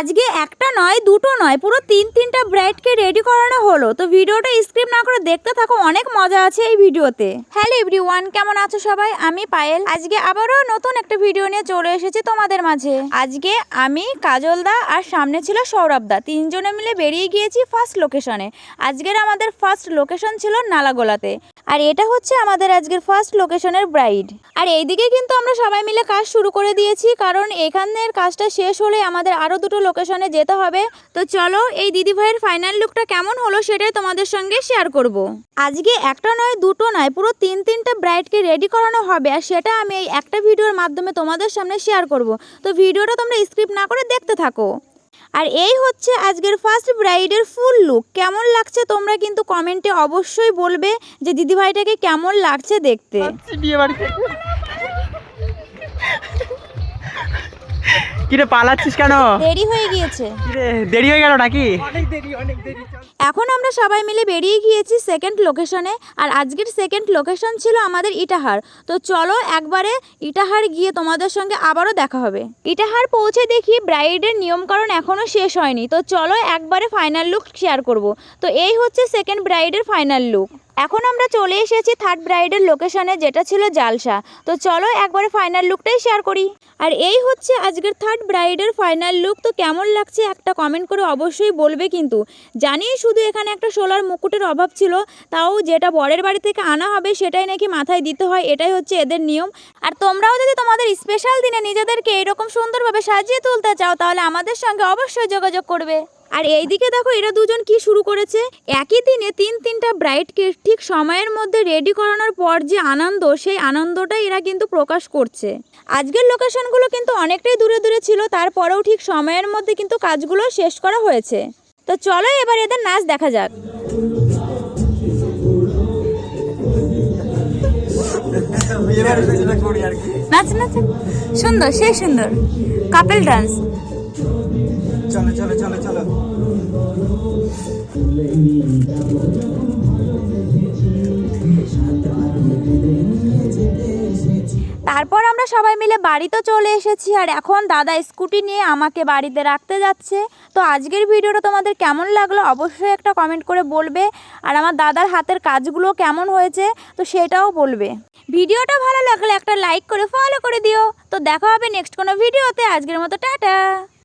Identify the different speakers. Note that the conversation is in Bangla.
Speaker 1: আজকে একটা নয় দুটো নয় পুরো তিনটা ব্রাইডকে রেডি করানো হলো। তো ভিডিওটা স্কিপ না করে দেখতে থাকো, অনেক মজা আছে এই ভিডিওতে। হ্যালো এভরিওয়ান, কেমন আছো সবাই? আমি পায়েল আজকে আবারও নতুন একটা ভিডিও নিয়ে চলে এসেছি তোমাদের মাঝে। আজকে আমি, কাজলদা আর সামনে ছিল সৌরভদা, তিনজনে মিলে বেরিয়ে গিয়েছি ফার্স্ট লোকেশনে। আজকের আমাদের ফার্স্ট লোকেশন ছিল নালাগোলাতে, আর এটা হচ্ছে আমাদের আজকের ফার্স্ট লোকেশনের ব্রাইড। আর এইদিকে কিন্তু আমরা সবাই মিলে কাজ শুরু করে দিয়েছি, কারণ এখানের কাজটা শেষ হলে আমাদের আরও দুটো লোকেশনে যেতে হবে। তো চলো এই দিদিভাইয়ের ফাইনাল লুকটা কেমন হলো সেটাই তোমাদের সঙ্গে শেয়ার করব। আজকে একটা নয় দুটো নয় পুরো তিনটা ব্রাইডকে রেডি করানো হবে, আর সেটা আমি এই একটা ভিডিওর মাধ্যমে তোমাদের সামনে শেয়ার করব। তো ভিডিওটা তোমরা স্কিপ না করে দেখতে থাকো। আর এই হচ্ছে আজকের ফার্স্ট ব্রাইডের ফুল লুক। কেমন লাগছে তোমরা কিন্তু কমেন্টে অবশ্যই বলবে যে দিদিভাইটাকে কেমন লাগছে দেখতে।
Speaker 2: কিরে পালাচ্ছিস কেন?
Speaker 1: দেরি হয়ে গিয়েছে।
Speaker 2: কিরে দেরি হয়ে গেল নাকি?
Speaker 1: এখন আমরা সবাই মিলে বেরিয়ে গিয়েছি সেকেন্ড লোকেশনে, আর আজকের সেকেন্ড লোকেশন ছিল আমাদের ইটাহার। তো চলো একবারে ইটাহার গিয়ে তোমাদের সঙ্গে আবারও দেখা হবে। ইটাহার পৌঁছে দেখি ব্রাইডের নিয়মকানুন এখনও শেষ হয়নি। তো চলো একবারে ফাইনাল লুক শেয়ার করব। তো এই হচ্ছে সেকেন্ড ব্রাইডের ফাইনাল লুক। এখন আমরা চলে এসেছি থার্ড ব্রাইডের লোকেশনে, যেটা ছিল জালসা। তো চলো একবারে ফাইনাল লুকটাই শেয়ার করি। আর এই হচ্ছে আজকের থার্ড ব্রাইডের ফাইনাল লুক। তো কেমন লাগছে একটা কমেন্ট করে অবশ্যই বলবে। কিন্তু জানি শুধু এখানে একটা সোলার মুকুটের অভাব ছিল, তাও যেটা বরের বাড়ি থেকে আনা হবে সেটাই নাকি মাথায় দিতে হয়, এটাই হচ্ছে এদের নিয়ম। আর তোমরাও যদি তোমাদের স্পেশাল দিনে নিজেদেরকে এরকম সুন্দরভাবে সাজিয়ে তুলতে চাও তাহলে আমাদের সঙ্গে অবশ্যই যোগাযোগ করবে। আর এইদিকে দেখো এরা দুজন কি শুরু করেছে। একই দিনে তিনটা ব্রাইডকে ঠিক সময়ের মধ্যে রেডি করানোর পর যে আনন্দ, সেই আনন্দটাই এরা কিন্তু প্রকাশ করছে। আজকের লোকেশনগুলো কিন্তু অনেকটাই দূরে দূরে ছিল, তারপরেও ঠিক সময়ের মধ্যে কিন্তু কাজগুলো শেষ করা হয়েছে। তো চলো এবার এদের নাচ দেখা যাক। নাচ নাচ সুন্দর, সেই সুন্দর কাপল ডান্স।
Speaker 2: চলো চলো চলো চলো।
Speaker 1: তারপর আমরা সবাই মিলে বাড়িতে চলে এসেছি, আর এখন দাদা স্কুটি নিয়ে আমাকে বাড়িতে রাখতে যাচ্ছে। তো আজকের ভিডিওটা তোমাদের কেমন লাগলো অবশ্যই একটা কমেন্ট করে বলবে, আর আমার দাদার হাতের কাজগুলো কেমন হয়েছে তো সেটাও বলবে। ভিডিওটা ভালো লাগলে একটা লাইক করে ফলো করে দিও। তো দেখা হবে নেক্সট কোনো ভিডিওতে। আজকের মতো টাটা।